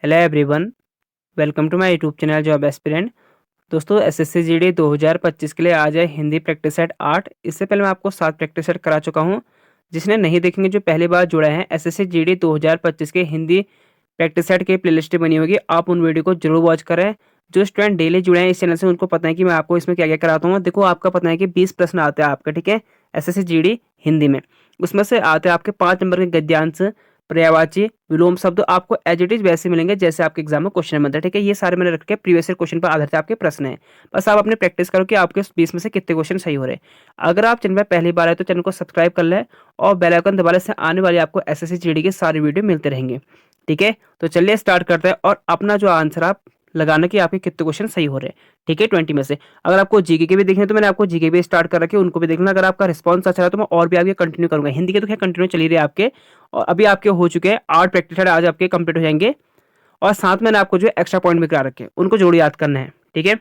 Hello everyone, welcome to my YouTube channel job aspirant. दोस्तों, SSC GD 2025 के लिए आज है हिंदी प्रैक्टिस सेट 8। इससे पहले मैं आपको 7 प्रैक्टिस सेट करा चुका हूं। जिसने नहीं देखेंगे, जो पहली बार जुड़ा है, एसएससी जीडी 2025 के हिंदी प्रैक्टिस सेट की प्लेलिस्ट बनी होगी, आप उन वीडियो को जरूर वॉच करें। जो स्टूडेंट डेली जुड़े हैं इस चैनल से, उनको पता है कि मैं आपको इसमें क्या क्या कराता हूँ। देखो, आपका पता है कि 20 प्रश्न आते हैं आपका, ठीक है, एसएससी जीडी हिंदी में। उसमें से आते हैं आपके 5 नंबर के गद्यांश, पर्यायवाची, विलोम शब्द आपको एज इट इज वैसे मिलेंगे जैसे आपके एग्जाम में क्वेश्चन बनता है, ठीक है। ये सारे मैंने रखे प्रीवियस ईयर क्वेश्चन पर आधारित आपके प्रश्न है। बस आप अपनी प्रैक्टिस करो कि आपके 20 में से कितने क्वेश्चन सही हो रहे हैं। अगर आप चैनल में पहली बार है तो चैनल को सब्सक्राइब कर लें और बेल आइकन दबाने से आने वाली आपको एसएससी जीडी के सारे वीडियो मिलते रहेंगे, ठीक है। तो चलिए स्टार्ट करते हैं और अपना जो आंसर आप लगाना कि आपके कितने क्वेश्चन सही हो रहे हैं, ठीक है, 20 में से। अगर आपको जीके के भी देखने तो मैंने आपको जीके भी स्टार्ट कर रखे, उनको भी देखना। अगर आपका रिस्पॉन्स अच्छा रहा तो मैं और भी आगे कंटिन्यू करूंगा। हिंदी के तो खैर कंटिन्यू चल ही रहे आपके, और अभी आपके हो चुके हैं 8 प्रैक्टिस आज आपके कंप्लीट हो जाएंगे। और साथ मैंने आपको जो एक्स्ट्रा पॉइंट भी करा रखे, उनको जोड़ याद करना है, ठीक है।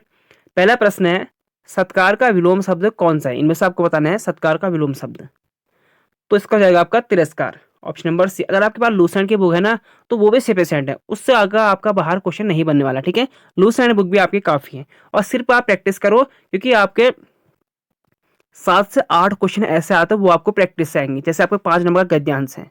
पहला प्रश्न है, सत्कार का विलोम शब्द कौन सा है? इनमें से आपको बताना है सत्कार का विलोम शब्द। तो इसका हो जाएगा आपका तिरस्कार, ऑप्शन नंबर सी। अगर आपके पास लूसेंट की बुक है ना, तो वो भी सफिशिएंट है, उससे आगे आपका बाहर क्वेश्चन नहीं बनने वाला, ठीक है। लूसेंट बुक भी आपकी काफी है, और सिर्फ आप प्रैक्टिस करो, क्योंकि आपके 7 से 8 क्वेश्चन ऐसे आते हैं वो आपको प्रैक्टिस से आएंगे। जैसे आपके 5 नंबर का गद्यांश है,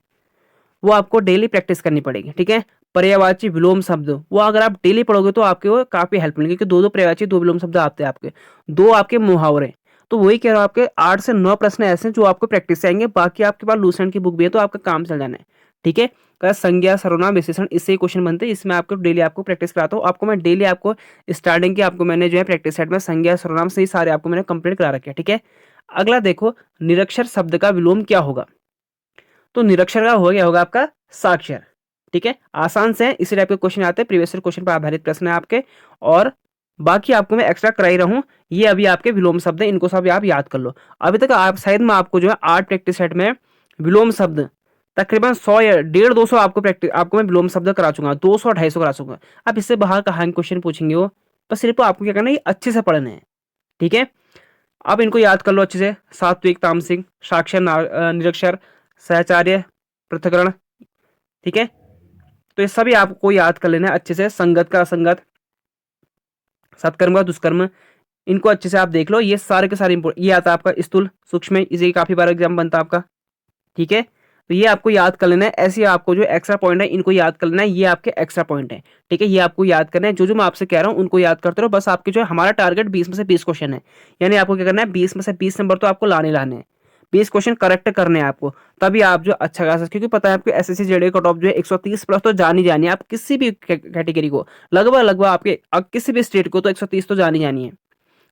वो आपको डेली प्रैक्टिस करनी पड़ेगी, ठीक है। पर्यायवाची विलोम शब्द, वो अगर आप डेली पढ़ोगे तो आपके वो काफी हेल्प मिलेगी, क्योंकि दो दो पर्यायवाची 2 विलोम शब्द आते हैं आपके, 2 आपके मुहावरे। तो वही कह रहा हूं, आपके 8 से 9 प्रश्न ऐसे हैं जो आपको प्रैक्टिस से आएंगे। बाकी आपके पास लूसेंट की बुक भी है, तो आपका काम चल जाना है, ठीक है। संज्ञा, सर्वनाम, विशेषण, इससे ही क्वेश्चन बनते हैं। इसमें आपको डेली आपको प्रैक्टिस कराता हूँ। आपको मैं डेली आपको स्टार्टिंग की आपको मैंने जो है प्रैक्टिस सेट में संज्ञा, सर्वनाम से ही सारे आपको मैंने कंप्लीट करा रखे हैं, ठीक है। अगला देखो, निरक्षर शब्द का विलोम क्या होगा? तो निरक्षर का हो गया होगा आपका साक्षर, ठीक है। आसान से है, इसी टाइप के क्वेश्चन आते हैं, प्रीवियस ईयर क्वेश्चन पर आधारित प्रश्न है आपके। और बाकी आपको मैं एक्स्ट्रा करा ही रहा हूं। ये अभी आपके विलोम शब्द है, इनको सब आप याद कर लो। अभी तक आप शायद मैं आपको जो है 8 प्रैक्टिस सेट में विलोम शब्द तकरीबन 100 या 150-200 आपको मैं विलोम शब्द करा चुका, 200-250 करा चुका। अब इससे बाहर कहाँ क्वेश्चन पूछेंगे वो, बस सिर्फ आपको क्या करना है, ये अच्छे से पढ़ने हैं, ठीक है। अब इनको याद कर लो अच्छे से। सात्विक, तामसिक, साक्षर, निरक्षर, सहचार्य, पृथक्करण, ठीक है। तो ये सभी आपको याद कर लेना है अच्छे से। संगत का असंगत, सत्कर्म का दुष्कर्म, इनको अच्छे से आप देख लो। ये सारे के सारे ये आता है आपका स्थूल, सूक्ष्म, इसे काफी बार एग्जाम बनता है आपका, ठीक है। तो ये आपको याद कर लेना है। ऐसे आपको जो एक्स्ट्रा पॉइंट है इनको याद कर लेना है, ये आपके एक्स्ट्रा पॉइंट है, ठीक है। ये आपको याद करना है, जो जो मैं आपसे कह रहा हूँ उनको याद करते रहो। बस आपके जो है, हमारा टारगेट 20 में से 20 क्वेश्चन है, यानी आपको क्या करना है, 20 में से 20 नंबर तो आपको लाने लाने हैं। 20 क्वेश्चन करेक्ट करने हैं आपको, तभी आप जो अच्छा खासा, क्योंकि पता है आपके एसएससी जेडीए कट ऑफ जो है 130 प्लस तो जानी जानी है। आप किसी भी कैटेगरी को लगभग लगभग आपके किसी भी स्टेट को तो 130 तो जानी जानी है,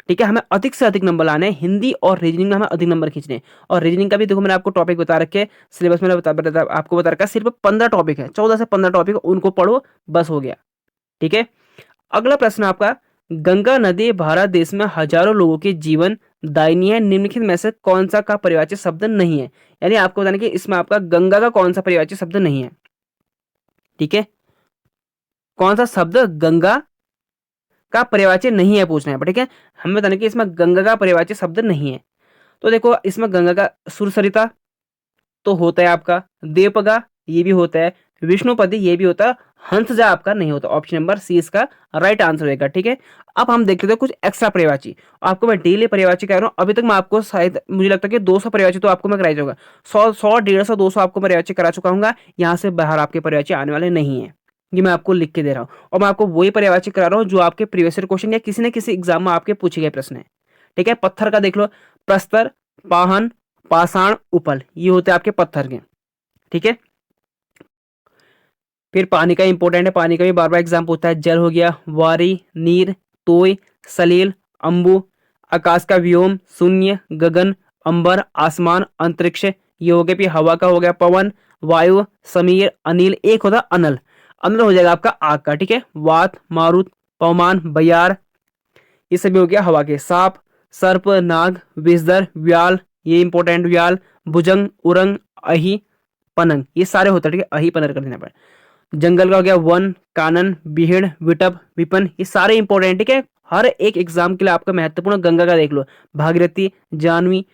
ठीक है। हमें अधिक से अधिक नंबर लाने हैं, हिंदी और रीजनिंग में हमें अधिक नंबर खींचने हैं। और रीजनिंग का भी देखो, मैंने आपको टॉपिक बता रखे, सिलेबस में आपको बता रखा है, सिर्फ 15 टॉपिक है, 14 से 15 टॉपिक, उनको पढ़ो, बस हो गया, ठीक है। अगला प्रश्न आपका, गंगा नदी भारत देश में हजारों लोगों के जीवन दायिनी है, निम्नलिखित में से कौन सा का पर्यायवाची शब्द नहीं है? यानी आपको बताना कि इसमें आपका गंगा का कौन सा पर्यायवाची शब्द नहीं है, ठीक है। कौन सा शब्द गंगा का पर्यायवाची नहीं है पूछना है, ठीक है। हमें बताना कि इसमें गंगा का पर्यायवाची शब्द नहीं है। तो देखो, इसमें गंगा का सुरसरिता तो होता है आपका, देवपगा ये भी होता है, विष्णुपति ये भी होता है, हंसजा आपका नहीं होता। ऑप्शन नंबर सी इसका राइट आंसर होगा, ठीक है। अब हम देख लेते हैं कुछ एक्स्ट्रा पर्यायवाची। आपको मैं डेली पर्यायवाची कह रहा हूँ। अभी तक मैं आपको शायद मुझे लगता है कि 200 पर्यायवाची तो आपको मैं कराई जाऊंगा, 100, 150, 200 आपको पर्यायवाची करा चुका हूँ। यहाँ से बाहर आपके पर्यायवाची आने वाले नहीं है, ये मैं आपको लिख के दे रहा हूँ। और मैं आपको वही पर्यायवाची करा रहा हूँ जो आपके प्रीवियस ईयर क्वेश्चन या किसी न किसी एग्जाम में आपके पूछे गए प्रश्न है, ठीक है। पत्थर का देख लो, प्रस्तर, पाहन, पाषाण, उपल, ये होते हैं आपके पत्थर के, ठीक है। फिर पानी का इंपॉर्टेंट है, पानी का भी बार बार एग्जाम पूछता है। जल हो गया, वारी, नीर, तोय, सलील, अंबु। आकाश का व्योम, शून्य, गगन, अंबर, आसमान, अंतरिक्ष, ये हो गया। फिर हवा का हो गया, पवन, वायु, समीर, अनिल, एक होता अनल। अनल हो जाएगा आपका आग का, ठीक है। वात, मारुत, पवमान, बयार, ये सभी हो गया हवा के। सांप, सर्प, नाग, विषधर, व्याल, ये इंपॉर्टेंट, व्याल, भुजंग, उरंग, अहि, पनंग, ये सारे होते हैं, ठीक है। अहि पनर कर देना पड़े। जंगल का हो गया, वन, कानन, बिहेड़, विटप, विपन, ये सारे इंपॉर्टेंट, ठीक है। हर एक एग्जाम के लिए आपका महत्वपूर्ण। गंगा का देख लो, भागीरथी, जानवी,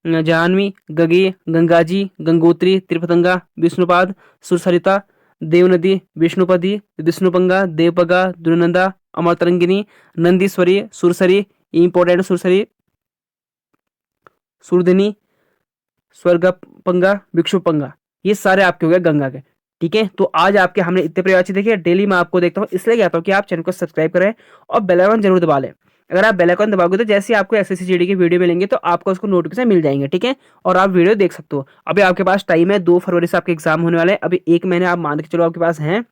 जानवी, गगे, गंगाजी, गंगोत्री, त्रिपतंगा, विष्णुपाद, सुरसरिता, देवनदी, विष्णुपदी, विष्णुपंगा, देवपगा, दुर्नंदा, अमरतरंगिनी, नंदीश्वरी, सुरसरी, इंपॉर्टेंट सुरसरी, सुरधनी, स्वर्गपंगा, भिक्षुपंगा, ये सारे आपके हो गए गंगा के। ठीक है, तो आज आपके हमने इतने पर्यायवाची देखे। डेली मैं आपको देखता हूँ, इसलिए कहता हूँ कि आप चैनल को सब्सक्राइब करें और बेल आइकन जरूर दबा लें। अगर आप बेल आइकन दबाओगे तो जैसे ही आपको एसएससी जीडी की वीडियो मिलेंगे तो आपको उसको नोटिफिकेशन मिल जाएंगे। ठीक है, और आप वीडियो देख सकते हो। अभी आपके पास टाइम है, 2 फरवरी से आपके एग्जाम होने वाले हैं। अभी 1 महीने आप मान के चलो आपके पास है।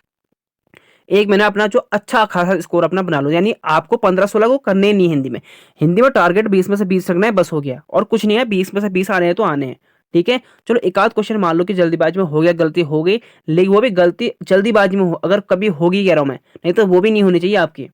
1 महीना अपना जो अच्छा खासा स्कोर अपना बना लो, यानी आपको 15-16 को करने नहीं हिंदी में। हिंदी में टारगेट 20 में से 20 रखना है, बस हो गया और कुछ नहीं है। 20 में से 20 आने हैं तो आने हैं। ठीक है, चलो एक आध क्वेश्चन मान लो कि जल्दीबाजी में हो गया, गलती हो गई, लेकिन वो भी गलती जल्दीबाजी में हो अगर कभी होगी कह रहा हूं मैं, नहीं तो वो भी नहीं होनी चाहिए आपकी।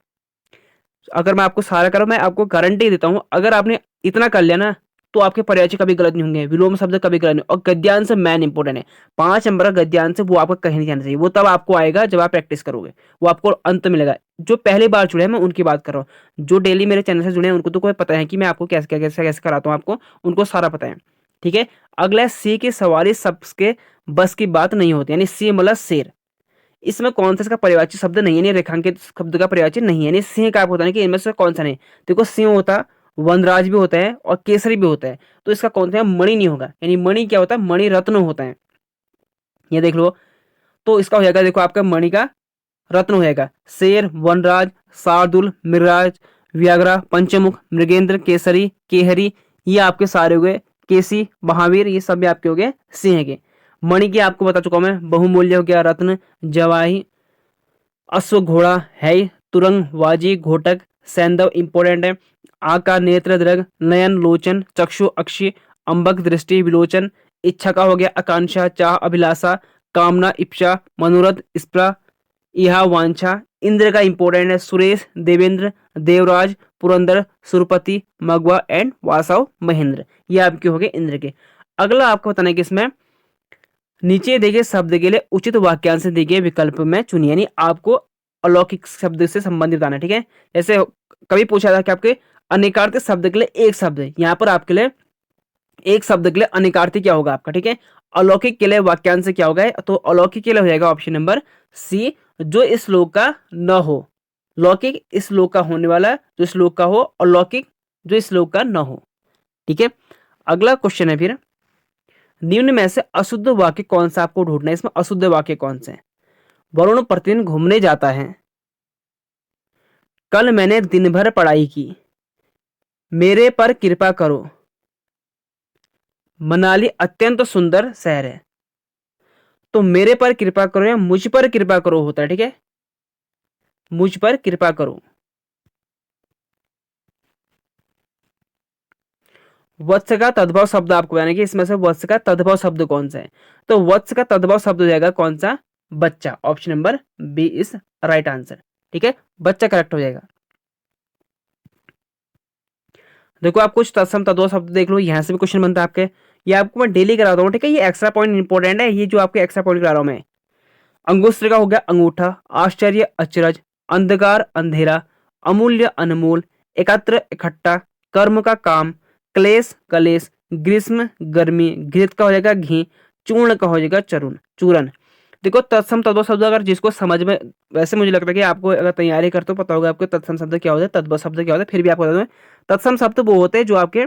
अगर मैं आपको सारा करूं, मैं आपको गारंटी देता हूं, अगर आपने इतना कर लिया ना तो आपके पर्यायवाची कभी गलत नहीं होंगे, विलोम शब्द कभी गलत नहीं। और गद्यांश मेन इंपॉर्टेंट है। 5 नंबर का गद्यांश वो आपको कहीं नहीं जाना चाहिए। वो तब आपको आएगा जब आप प्रैक्टिस करोगे, वो आपको अंत में मिलेगा। जो पहली बार जुड़े हैं मैं उनकी बात कर रहा हूँ। जो डेली मेरे चैनल से जुड़े हैं उनको तो कोई पता है कि मैं आपको कैसे कैसे कैसे कराता हूँ, आपको उनको सारा पता है। ठीक है, अगला सी की सवारी सबके बस की बात नहीं होती, यानी सी मतलब शेर। इसमें कौन सा इसका पर्यायवाची शब्द नहीं है, यानी रेखांकित शब्द का पर्यायवाची नहीं है, यानी सिंह का आपको होता है कि इनमें से कौन सा नहीं। देखो सिंह होता, वनराज भी होता है और केसरी भी होता है, तो इसका कौन सा मणि नहीं होगा। यानी मणि क्या होता है, मणि रत्न होता है। ये देख लो, तो इसका हो जाएगा, देखो आपका मणि का रत्न हो जाएगा शेर, वनराज, शार्दुल, मृगराज, व्याघ्रा, पंचमुख, मृगेंद्र, केसरी, केहरी, ये आपके सारे हो गए। केसी, महावीर, ये सब भी आपके हो गए सिंह के। मणि की आपको बता चुका हूं मैं, बहुमूल्य हो गया रत्न, जवाही, अश्व, घोड़ा, है, तुरंग, वाजी, घोटक, सैंधव इंपोर्टेंट है। आका, नेत्र, दृग, नयन, लोचन, चक्षु, अक्षी, अंबक, दृष्टि, विलोचन। इच्छा का हो गया आकांक्षा, चाह, अभिलाषा, कामना, इच्छा, मनोरथ, स्प्रा, यह वांछा। इंद्र का इंपोर्टेंट है सुरेश, देवेंद्र, देवराज, पुरंदर, सुरपति, मगवा एंड वासव महेंद्र। ये आपके हो गए इंद्र के। अगला आपको बताना है कि इसमें नीचे दिए शब्द के लिए उचित वाक्यांश दिए गए विकल्प में चुनिए, यानी आपको अलौकिक शब्द से संबंधित बताना है। ठीक है, जैसे कभी पूछा था कि आपके अनेकार्थी शब्द के लिए एक शब्द है, यहाँ पर आपके लिए एक शब्द के लिए अनेकार्थी क्या होगा आपका। ठीक है, अलौकिक के लिए वाक्यांश क्या होगा, तो अलौकिक के लिए हो जाएगा ऑप्शन नंबर सी, जो इस श्लोक का न हो। लौकिक इस श्लोक का होने वाला जो श्लोक का हो, अलौकिक जो इस श्लोक का न हो। ठीक है, अगला क्वेश्चन है फिर, निम्न में से अशुद्ध वाक्य कौन सा आपको ढूंढना है। इसमें अशुद्ध वाक्य कौन से हैं। वरुण प्रतिदिन घूमने जाता है, कल मैंने दिन भर पढ़ाई की, मेरे पर कृपा करो, मनाली अत्यंत सुंदर शहर है। तो मेरे पर कृपा करो या मुझ पर कृपा करो होता है। ठीक है, मुझ पर कृपा करो। वत्स का तद्भव शब्द आपको यानी कि इसमें से वत्स का तद्भव शब्द कौन सा है, तो वत्स का तद्भव शब्द हो जाएगा कौन सा, बच्चा। Option number B is right answer. ठीक है, बच्चा करेक्ट हो जाएगा। देखो आप कुछ तत्सम तद्भव शब्द देख लो, यहाँ से भी क्वेश्चन बनता है आपके। ये आपको मैं डेली करा रहा हूँ। ठीक है, ये एक्स्ट्रा पॉइंट इंपॉर्टेंट है, ये जो आपके एक्स्ट्रा पॉइंट करा रहा हूँ मैं। अंगुस्त्र का हो गया अंगूठा, आश्चर्य अचरज, अंधकार अंधेरा, अमूल्य अनमोल, एकत्र इकट्ठा, कर्म का काम, क्लेश कलेश, ग्रीष्म गर्मी, घृत का हो जाएगा घी, चूर्ण का हो जाएगा चूर्ण चूरन। देखो तत्सम तद्भव शब्द अगर जिसको समझ में, वैसे मुझे लगता है कि आपको अगर तैयारी करते हो पता होगा आपको तत्सम शब्द क्या होता है, तद्भव शब्द क्या होता है, फिर भी आपको बता दूं तत्सम शब्द वो होते हैं जो आपके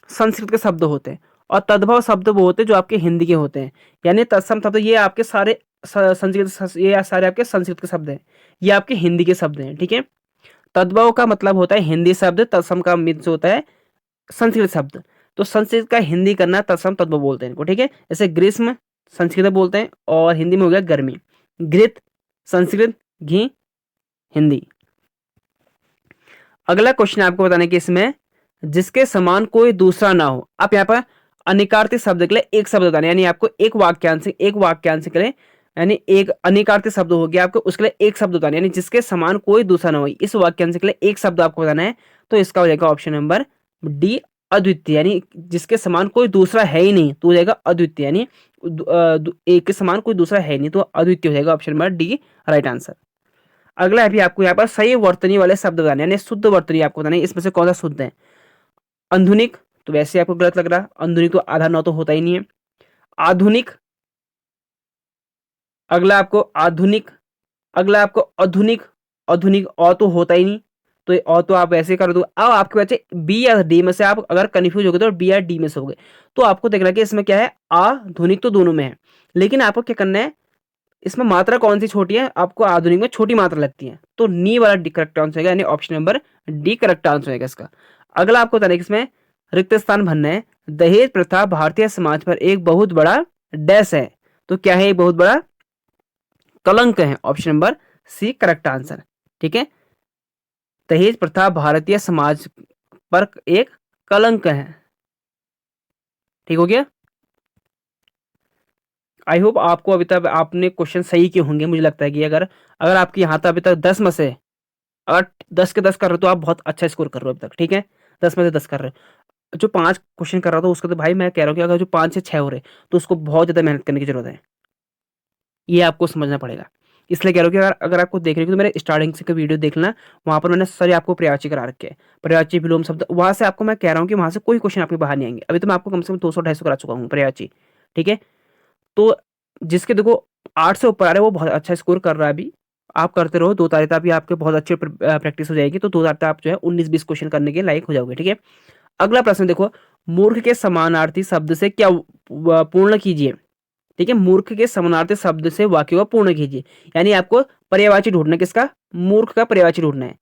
संस्कृत के शब्द होते हैं, और तद्भव शब्द वो होते हैं जो आपके हिंदी के होते हैं। यानी तत्सम शब्द ये आपके सारे संस्कृत, ये सारे आपके संस्कृत के शब्द हैं, ये आपके हिंदी के शब्द हैं। ठीक है, तद्भव का मतलब होता है हिंदी शब्द, तत्सम का मीन्स होता है संस्कृत शब्द। तो संस्कृत का हिंदी करना तत्सम तद्भव बोलते हैं इनको। ठीक है, जैसे ग्रीष्म संस्कृत में बोलते हैं और हिंदी में हो गया गर्मी, घृत संस्कृत, घी हिंदी। अगला क्वेश्चन आपको बताने कि इसमें जिसके समान कोई दूसरा ना हो। आप यहाँ पर अनिकार्तिक शब्द के लिए एक शब्द बताना है, यानी आपको एक वाक्यांश के लिए, यानी एक अनिकार्तिक शब्द हो गया आपको, उसके लिए एक शब्द बताना है, यानी जिसके समान कोई दूसरा ना हो, इस वाक्यांश के लिए एक शब्द आपको बताना है। तो इसका हो जाएगा ऑप्शन नंबर डी अद्वितीय, यानी जिसके समान कोई दूसरा है ही नहीं तो हो जाएगा अद्वितीय, यानी एक के समान कोई दूसरा है नहीं तो अद्वितीय हो जाएगा। Option number D right answer. अगला है भी आपको यहाँ पर सही वर्तनी वाले शब्द बताने, यानी शुद्ध वर्तनी आपको बताना है, इसमें से कौन सा शुद्ध है। आधुनिक, तो वैसे आपको गलत लग रहा, आधुनिक तो आधा नौ तो होता ही नहीं है। आधुनिक, अगला आपको आधुनिक, अगला आपको आधुनिक, आधुनिक अ तो होता ही नहीं, तो ये अ तो आप ऐसे कर दो। अब आपके बच्चे बी या डी में से आप अगर कंफ्यूज हो गए तो बी या डी में से हो गए, तो आपको देखना है कि इसमें क्या है, आधुनिक तो दोनों में है, लेकिन आपको क्या करना है, इसमें मात्रा कौन सी छोटी है, आपको आधुनिक में छोटी मात्रा लगती है, तो नी वाला डी करेक्ट आंसर होगा, यानी option number D correct answer होगा इसका। अगला आपको बताना है कि इसमें रिक्त स्थान भरना है। दहेज प्रथा भारतीय समाज पर एक बहुत बड़ा डैश है, तो क्या है, एक बहुत बड़ा कलंक है, option number C correct answer. ठीक है, दहेज प्रथा भारतीय समाज पर एक कलंक है। ठीक हो गया। आई होप आपको अभी तक आपने क्वेश्चन सही किए होंगे। मुझे लगता है कि अगर अगर आपके यहाँ तक अभी तक 10 में से अगर 10 के 10 कर रहे हो तो आप बहुत अच्छा स्कोर कर रहे हो अभी तक। ठीक है, 10 में से 10 कर रहे हो। जो 5 क्वेश्चन कर रहा था उसका तो भाई मैं कह रहा हूँ कि अगर जो 5 से 6 हो रहे तो उसको बहुत ज़्यादा मेहनत करने की जरूरत है, ये आपको समझना पड़ेगा। इसलिए कह रहा हूँ कि अगर अगर आपको देख रहे हो तो मेरे स्टार्टिंग से का वीडियो देखना, वहाँ पर मैंने सारे आपको प्रयाची करा रखे हैं, प्रयाची विलोम शब्द, वहाँ से आपको मैं कह रहा हूँ कि वहाँ से कोई क्वेश्चन आपके बाहर नहीं आएंगे। अभी तो मैं आपको कम से कम 200-250 करा चुका हूँ प्रयाची। ठीक है, तो जिसके देखो 8 से ऊपर आ रहे हैं वो बहुत अच्छा स्कोर कर रहा है अभी। आप करते रहो, 2 तारीख तक भी आपके बहुत अच्छी प्रैक्टिस हो जाएगी, तो 2 तारीख तक आप जो है 19-20 क्वेश्चन करने के लायक हो जाओगे। ठीक है, अगला प्रश्न देखो, मूर्ख के समानार्थी शब्द से क्या पूर्ण कीजिए। ठीक है, मूर्ख के समानार्थी शब्द से वाक्य को पूर्ण कीजिए, यानी आपको पर्यायवाची ढूंढना है, किसका, मूर्ख का पर्यायवाची ढूंढना है।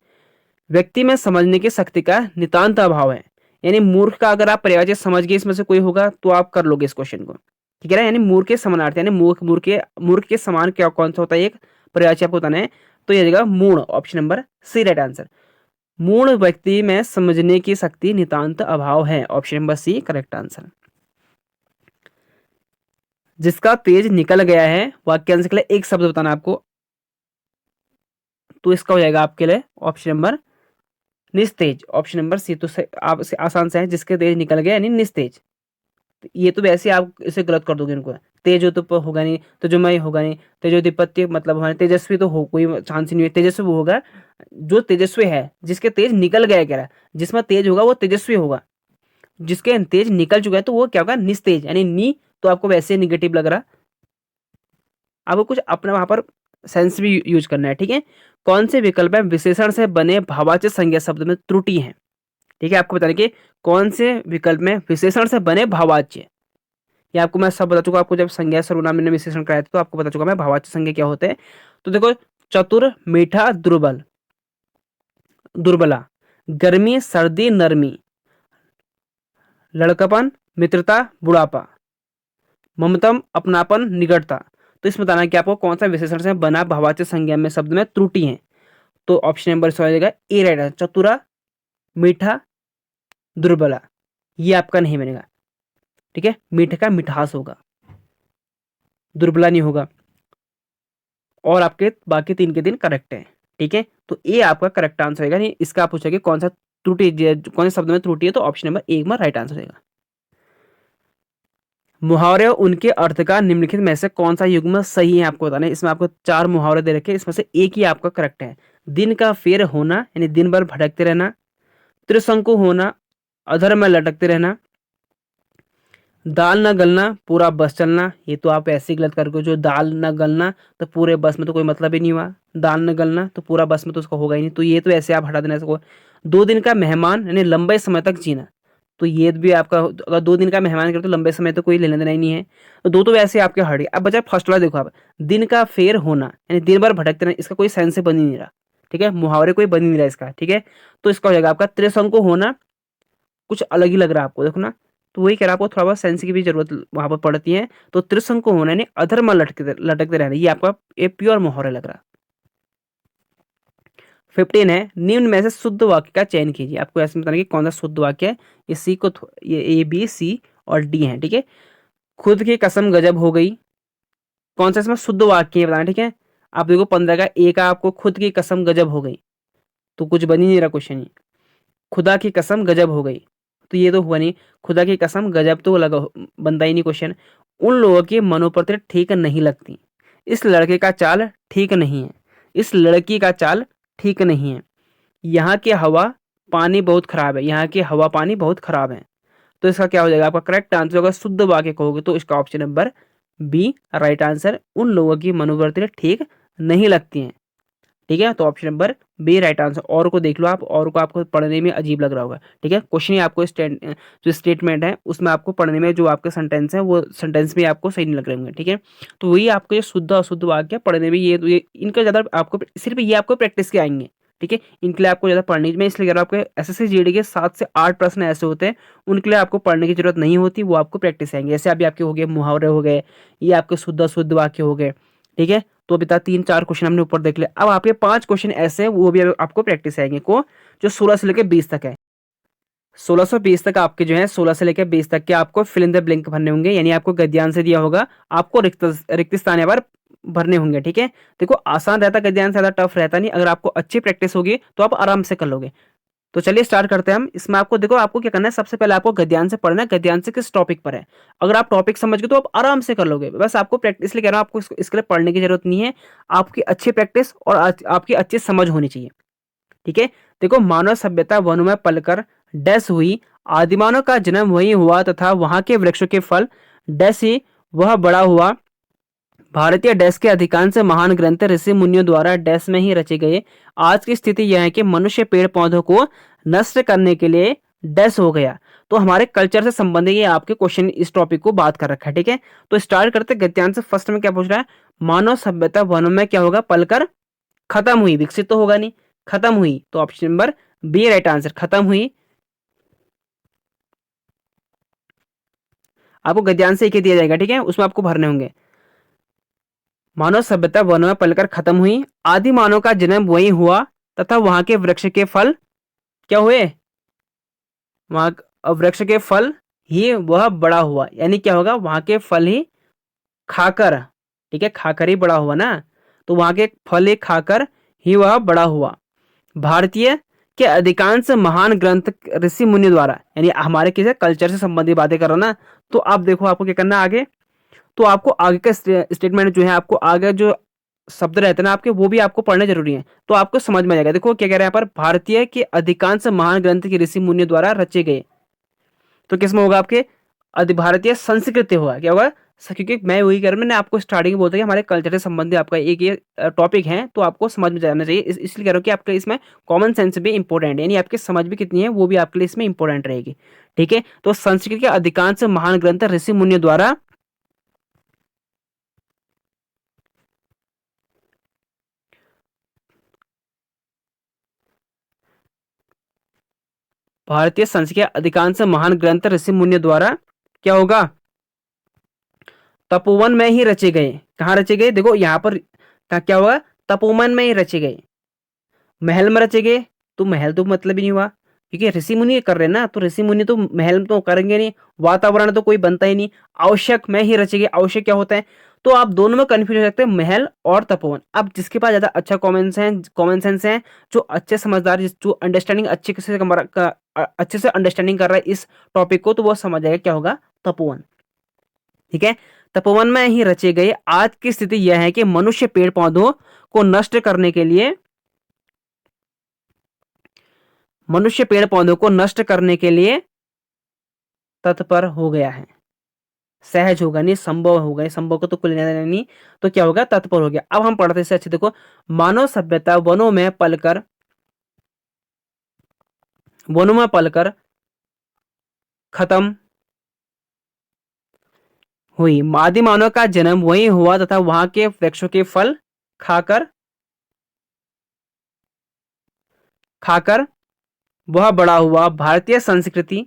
व्यक्ति में समझने की शक्ति का नितांत अभाव है, यानी मूर्ख का अगर आप पर्यायवाची समझ गए इसमें से कोई होगा तो आप कर लोगे इस क्वेश्चन को। ठीक है ना, यानी मूर्ख के समानार्थी, यानी मूर्ख के समान क्या कौन सा होता है, एक पर्यायवाची आपको बताना है, तो ये जाएगा मूर्ण, option number C right answer. मूर्ण व्यक्ति में समझने की शक्ति नितांत अभाव है, option number C correct answer. जिसका तेज निकल गया है, वाक्यांश के लिए एक शब्द बताना आपको, तो इसका हो जाएगा आपके लिए ऑप्शन नंबर निस्तेज, ऑप्शन नंबर सी। तो आप से आसान से है, जिसके तेज निकल गया यानी निस्तेज। तो ये तो वैसे आप इसे गलत कर दोगे इनको, तेज हो तो होगा नहीं, तेजोमय होगा नहीं, तेजोदीपत्य मतलब हमारे तेजस्वी तो हो, कोई चांस ही नहीं है, तेजस्वी वो होगा जो तेजस्वी है, जिसके तेज निकल गया कह रहा है, जिसमें तेज होगा वो तेजस्वी होगा, जिसके तेज निकल चुका है तो वो क्या होगा, निस्तेज, यानी नी तो आपको वैसे निगेटिव लग रहा, आपको कुछ अपना वहां पर सेंस भी यूज करना है। ठीक है, कौन से विकल्प में विशेषण से बने भावाच्य संज्ञा शब्द में त्रुटि है। ठीक है, आपको बताने कि कौन से विकल्प में विशेषण से बने भावाच्य, ये आपको मैं सब बता चुका, आपको जब संज्ञा सर्वनाम मैंने विशेषण कराया था तो आपको बता चुका मैं भावाच्य संज्ञा क्या होते हैं। तो देखो, चतुर, मीठा, दुर्बल, दुर्बला, गर्मी, सर्दी, नरमी, लड़कापन, मित्रता, बुढ़ापा, ममतम, अपनापन, निकटता। तो इसमें बताना है कि आपको कौन सा विशेषण से बना भावाच्य संज्ञा में शब्द में त्रुटि है, तो ऑप्शन नंबर इसका हो जाएगा ए राइट आंसर, चतुरा, मीठा, दुर्बला, ये आपका नहीं बनेगा। ठीक है, मीठे का मिठास होगा, दुर्बला नहीं होगा, और आपके बाकी 3 के 3 करेक्ट है। ठीक है, तो ए आपका करेक्ट आंसर होगा, नहीं इसका आप पूछेगा कौन सा त्रुटि, कौन से शब्द में त्रुटि है, तो ऑप्शन नंबर ए में राइट आंसर रहेगा। मुहावरे और उनके अर्थ का निम्नलिखित में से कौन सा युग्म सही है आपको बताना है। इसमें आपको 4 मुहावरे दे रखे, इसमें से एक ही आपका करेक्ट है। दिन का फेर होना, यानी दिन भर भटकते रहना, त्रिशंकु होना, अधर में लटकते रहना, दाल न गलना, पूरा बस चलना, ये तो आप ऐसे ही गलत करके, जो दाल न गलना तो पूरे बस में तो कोई मतलब ही नहीं हुआ, दाल न गलना तो पूरा बस में तो उसका होगा ही नहीं, तो ये तो ऐसे आप हटा देना इसको। 2 दिन का मेहमान, यानी लंबे समय तक जीना, तो ये भी आपका, अगर 2 दिन का मेहमान करते तो लंबे समय तो कोई लेना देना ही नहीं है, तो दो तो वैसे आपके हट गए। अब बचा फर्स्ट वाला, देखो आप, दिन का फेर होना, यानी दिन भर भटकते रहना, इसका कोई सेंस से बन ही नहीं रहा। ठीक है, मुहावरे कोई बन ही नहीं रहा इसका। ठीक है, तो इसका हो जाएगा आपका त्रिशंकु होना, कुछ अलग ही लग रहा है आपको, देखो ना, तो वही कह रहा, आपको थोड़ा बहुत सेंस की भी जरूरत वहां पर पड़ती है। तो त्रिशंकु होना यानी अधर्म लटकते लटकते रहना, ये आपका एक प्योर मुहावरा लग रहा। 15 है, निम्न में से शुद्ध वाक्य का चयन कीजिए, आपको ऐसे बताना कि कौन सा शुद्ध वाक्य है। ये सी को ये ए बी सी और डी है। ठीक है, खुद की कसम गजब हो गई, कौन सा इसमें शुद्ध वाक्य है बताना। ठीक है, आप देखो 15 का ए का आपको खुद की कसम गजब हो गई, तो कुछ बन ही नहीं रहा क्वेश्चन ही, खुदा की कसम गजब हो गई, तो ये तो हुआ नहीं, खुदा की कसम गजब तो लगा, बनता ही नहीं क्वेश्चन। उन लोगों की मनोप्रति ठीक नहीं लगती, इस लड़के का चाल ठीक नहीं है, इस लड़की का चाल ठीक नहीं है, यहाँ की हवा पानी बहुत खराब है, यहाँ की हवा पानी बहुत खराब है। तो इसका क्या हो जाएगा, आपका करेक्ट आंसर होगा, शुद्ध वाक्य कहोगे तो इसका option number B right answer, उन लोगों की मनोवृत्ति ठीक नहीं लगती हैं। ठीक है, तो option number B right answer. और को देख लो आप, और को आपको पढ़ने में अजीब लग रहा होगा। ठीक है, क्वेश्चन ही आपको जो स्टेटमेंट है उसमें आपको पढ़ने में जो आपके सेंटेंस है वो सेंटेंस भी आपको सही नहीं लग रहे होंगे। ठीक है, तो वही आपको ये शुद्ध अशुद्ध वाक्य पढ़ने में ये इनका ज़्यादा आपको सिर्फ ये आपको प्रैक्टिस के आएंगे। ठीक है, इनके लिए आपको ज़्यादा पढ़ने मैं इसलिए कह रहा हूँ, आपके एसएससी जीडी के 7 से 8 प्रश्न ऐसे होते हैं उनके लिए आपको पढ़ने की जरूरत नहीं होती, वो आपको प्रैक्टिस आएंगे। जैसे अभी आपके हो गए मुहावरे हो गए, ये आपके शुद्ध अशुद्ध वाक्य हो गए। ठीक है, तो अभी तक 3-4 क्वेश्चन हमने ऊपर देख लिया। अब आपके 5 क्वेश्चन ऐसे हैं वो भी आपको प्रैक्टिस आएंगे को जो 16 से लेकर 20 तक है। 16 से 20 तक आपके जो है 16 से लेकर 20 तक के आपको फिल इन द ब्लैंक भरने होंगे, यानी आपको गद्यांश से दिया होगा, आपको रिक्त स्थान यहाँ पर भरने होंगे। ठीक है, देखो आसान रहता गद्यांश, ज्यादा टफ रहता नहीं। अगर आपको अच्छी प्रैक्टिस होगी तो आप आराम से कर लोगे। तो चलिए स्टार्ट करते हैं हम। इसमें आपको देखो आपको क्या करना है, सबसे पहले आपको गद्यांश से पढ़ना है, गद्यांश से किस टॉपिक पर है। अगर आप टॉपिक समझ गए तो आप आराम से कर लोगे। बस आपको प्रैक्टिस, इसलिए कह रहा हूं आपको इसके लिए पढ़ने की जरूरत नहीं है, आपकी अच्छी प्रैक्टिस और आपकी अच्छी समझ होनी चाहिए। ठीक है, देखो मानव सभ्यता वनों में पलकर डैश हुई, आदिमानव का जन्म वही हुआ तथा वहां के वृक्षों के फल डैश ही वह बड़ा हुआ। भारतीय डैश के अधिकांश महान ग्रंथ ऋषि मुनियों द्वारा डैश में ही रचे गए। आज की स्थिति यह है कि मनुष्य पेड़ पौधों को नष्ट करने के लिए डैश हो गया। तो हमारे कल्चर से संबंधित ये आपके क्वेश्चन इस टॉपिक को बात कर रखा है। ठीक है, तो स्टार्ट करते गद्यांश से। फर्स्ट में क्या पूछ रहा है, मानव सभ्यता वनों में क्या होगा, पलकर खत्म हुई, विकसित तो होगा नहीं, खत्म हुई। तो option number B right answer, खत्म हुई। आपको गद्यांश से एक ही दिया जाएगा। ठीक है, उसमें आपको भरने होंगे। मानव सभ्यता वनों में पलकर खत्म हुई, आदि मानव का जन्म वहीं हुआ तथा वहां के वृक्ष के फल क्या हुए, वहां वृक्ष के फल ही वह बड़ा हुआ। यानी क्या होगा, वहां के फल ही खाकर, ठीक है, खाकर ही बड़ा हुआ ना, तो वहां के फल ही खाकर ही वह बड़ा हुआ। भारतीय के अधिकांश महान ग्रंथ ऋषि मुनि द्वारा, यानी हमारे किसी कल्चर से संबंधित बातें कर रहा ना, तो आप देखो आपको क्या करना है आगे। तो आपको आगे का स्टेटमेंट जो है, आपको आगे जो शब्द रहते हैं ना आपके, वो भी आपको पढ़ने जरूरी है, तो आपको समझ में आ जाएगा। देखो क्या कह रहे हैं यहाँ पर, भारतीय के अधिकांश महान ग्रंथ के ऋषि मुनि द्वारा रचे गए। तो किसमें होगा आपके, भारतीय संस्कृति होगा, क्या होगा, क्योंकि मैं वही कह रहा हूँ, मैंने आपको स्टार्टिंग में बोलता कि हमारे कल्चर से संबंधित आपका एक ये टॉपिक है, तो आपको समझ में जाना चाहिए। इसलिए कह रहा हूँ कि आपके इसमें कॉमन सेंस भी इंपॉर्टेंट है, यानी आपकी समझ भी कितनी है वो भी आपके लिए इसमें इंपॉर्टेंट रहेगी। ठीक है, तो संस्कृत के अधिकांश महान ग्रंथ ऋषि मुनियों द्वारा भारतीय संस्कृत के अधिकांश महान ग्रंथ ऋषि मुनियों द्वारा क्या होगा, तपोवन में ही रचे गए। कहाँ रचे गए, देखो यहाँ पर क्या होगा, तपोवन में ही रचे गए। महल में रचे गए, तो महल तो मतलब ही नहीं हुआ, क्योंकि ऋषि मुनि कर रहे हैं ना, तो ऋषि मुनि तो महल तो करेंगे नहीं, वातावरण तो कोई बनता ही नहीं। आवश्यक में ही रचे गए, आवश्यक क्या होता है, तो आप दोनों में कंफ्यूज हो सकते हैं, महल और तपोवन। अब जिसके पास ज्यादा अच्छा कॉमन सेंस है, जो अच्छे समझदार, जो अंडरस्टैंडिंग अच्छे से अंडरस्टैंडिंग कर रहा है इस टॉपिक को, तो वो समझ जाएगा क्या होगा, तपोवन। ठीक है, तपोवन में ही रचे गए। आज की स्थिति यह है कि मनुष्य पेड़ पौधों को नष्ट करने के लिए, मनुष्य पेड़ पौधों को नष्ट करने के लिए तत्पर हो गया है। सहज होगा नहीं, संभव होगा, संभव को तो कुल नहीं, तो क्या होगा, तत्पर हो गया। अब हम पढ़ते से अच्छे, देखो मानव सभ्यता वनों में पलकर खत्म हुई, आदि मानव का जन्म वहीं हुआ तथा वहां के वृक्षों के फल खाकर खाकर वह बड़ा हुआ। भारतीय संस्कृति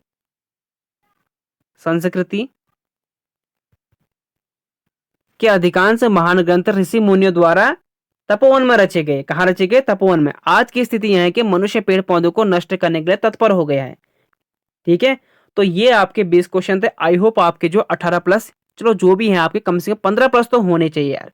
के अधिकांश महान ग्रंथ ऋषि मुनियों द्वारा तपोवन में रचे गए। कहाँ रचे गए, तपोवन में। आज की स्थिति यह है कि मनुष्य पेड़ पौधों को नष्ट करने के लिए तत्पर हो गया है। ठीक है, तो ये आपके 20 क्वेश्चन थे। आई होप आपके जो 18 प्लस, चलो जो भी है आपके कम से कम 15 प्लस तो होने चाहिए यार।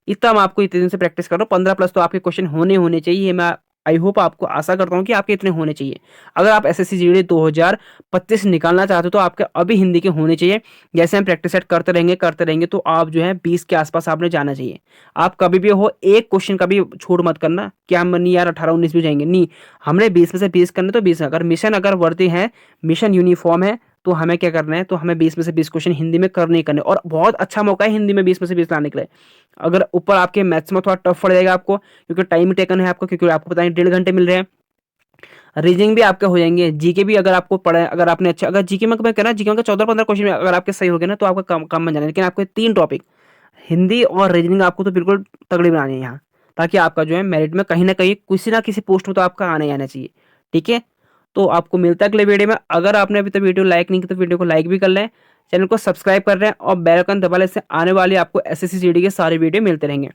इतना मैं आपको इतने दिन से प्रैक्टिस कर रहा हूँ, 15 प्लस तो आपके क्वेश्चन होने चाहिए। मैं आई होप आपको आशा करता हूँ कि आपके इतने होने चाहिए। अगर आप एसएससी जीडी 2025 निकालना चाहते हो तो आपके अभी हिंदी के होने चाहिए। जैसे हम प्रैक्टिस सेट करते रहेंगे तो आप जो है 20 के आसपास आपने जाना चाहिए। आप कभी भी हो एक क्वेश्चन का भी छूट मत करना कि हम नहीं यार 18-19 भी जाएंगे, नहीं, हमने 20 में से 20 करने, तो 20। अगर मिशन वर्दी है, मिशन यूनिफॉर्म है, तो हमें क्या करना है, तो हमें 20 में से 20 क्वेश्चन हिंदी में करने ही करने, और बहुत अच्छा मौका है हिंदी में 20 में से 20 लाने के लिए। अगर ऊपर आपके मैथ्स में थोड़ा टफ पड़ जाएगा आपको, क्योंकि टाइम टेकन है आपको, क्योंकि आपको पता है 1.5 घंटे मिल रहे हैं। रीजनिंग भी आपके हो जाएंगे, जीके भी अगर आपको पढ़े, अगर आपने अच्छा, अगर जीके में मैं कह रहा जीके में 14-15 क्वेश्चन अगर आपके सही हो गए ना, तो आपका काम काम बन जाना है। लेकिन आपके 3 टॉपिक हिंदी और रीजनिंग आपको तो बिल्कुल तगड़ी बनानी है यहाँ, ताकि आपका जो है मेरिट में कहीं ना किसी पोस्ट में तो आपका आना ही आना चाहिए। ठीक है, तो आपको मिलता है अगले वीडियो में। अगर आपने अभी तक वीडियो लाइक नहीं की तो वीडियो को लाइक भी कर लें, चैनल को सब्सक्राइब कर रहे हैं और बेल आइकन दबा लें, इससे आने वाली आपको एसएससी जीडी के सारे वीडियो मिलते रहेंगे।